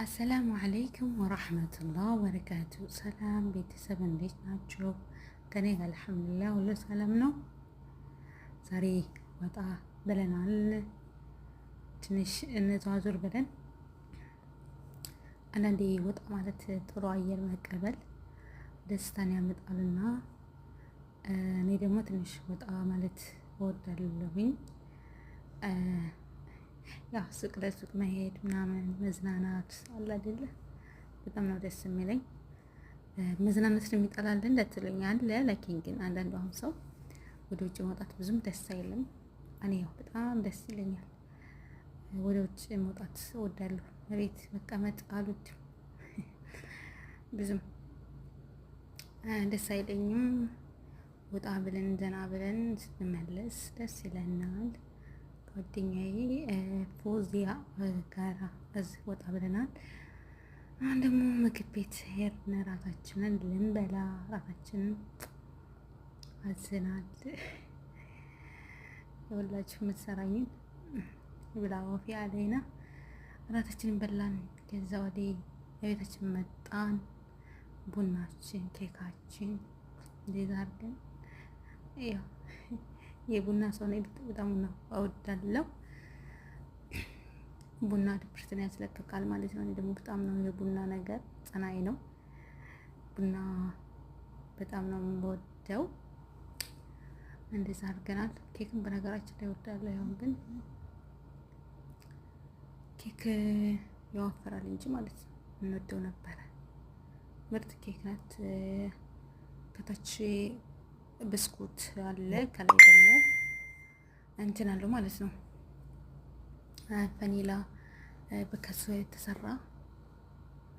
አሰላሙ አለይኩም ወራህመቱላህ ወበረካቱ። ሰላም ቤተሰብ እንዴት ናችሁ? ከኔ ጋር አልሐምዱሊላህ ሁሉ ሰላም ነው። ዛሬ ወጣ ብለናል። ትንሽ እንዘዋወር ብለን አንዳንዴ ወጣ ማለት ጥሩ አየር መቀበል ደስታን ያመጣልና እኔ ደግሞ ትንሽ ወጣ ማለት እወዳለሁኝ። ያው ሱቅ ለሱቅ መሄድ ምናምን መዝናናት አለ አይደለ? በጣም ነው ደስ የሚለኝ። መዝናናት የሚጠላል እንደትሉኛል። ለኪን ግን አንዳንዱ አሁን ሰው ወደ ውጭ መውጣት ብዙም ደስ አይልም። እኔ ያው በጣም ደስ ይለኛል። ወደ ውጭ መውጣት እወዳለሁ። ቤት መቀመጥ አልወድም። ብዙም ደስ አይለኝም። ወጣ ብለን ዘና ብለን ስንመለስ ደስ ይለናል። ጓደኛዬ ፎዚያ ጋራ እዚህ ወጣ ብለናል። አሁን ደግሞ ምግብ ቤት ሄድን። ራታችንን ልንበላ ራታችንን አዝናል። የወላችሁ የምትሰራኝን ብላ ወፊ አለይና ራታችንን በላን። ከዛ ወዲህ የቤታችን መጣን። ቡናችን ኬካችን እንደዛ አድርገን ያው የቡና ሰው ነኝ። በጣም ነው እወዳለሁ። ቡና ድብርትን ያስለቅቃል ማለት ነው። እኔ ደግሞ በጣም ነው የቡና ነገር ጸናይ ነው። ቡና በጣም ነው የምወደው። እንደዛ አድርገናል። ኬክም በነገራችን ላይ እወዳለሁ። ያው ግን ኬክ ያወፍራል እንጂ ማለት ነው እንወደው ነበረ። ምርጥ ኬክ ናት። ከታች ብስኩት አለ፣ ከላይ ደግሞ እንትን አለው ማለት ነው ቫኒላ በከሱ የተሰራ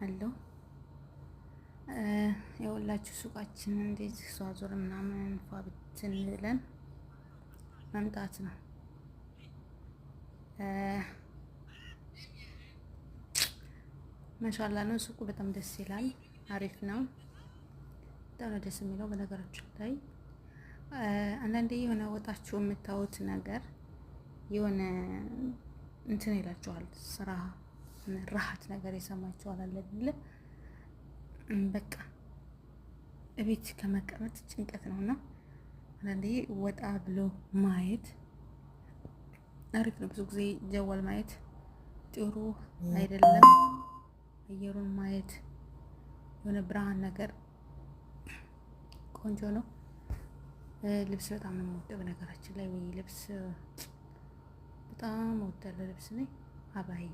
አለው። የወላችሁ ሱቃችን እንደዚህ ዟዙር ምናምን ፏብትን ብለን መምጣት ነው። ማሻአላ ነው። ሱቁ በጣም ደስ ይላል። አሪፍ ነው። በጣም ነው ደስ የሚለው። በነገራችን ላይ አንዳንዴ የሆነ ወጣችሁ የምታዩት ነገር የሆነ እንትን ይላችኋል። ስራ ራሀት ነገር ይሰማችኋል አይደለ? በቃ እቤት ከመቀመጥ ጭንቀት ነውና አንዳንዴ ወጣ ብሎ ማየት አሪፍ ነው። ብዙ ጊዜ ጀዋል ማየት ጥሩ አይደለም። አየሩን ማየት የሆነ ብርሃን ነገር ቆንጆ ነው። ልብስ በጣም ነው የምወደው። በነገራችን ላይ ወይ ልብስ በጣም እወዳለሁ። ልብስ ነኝ አባይ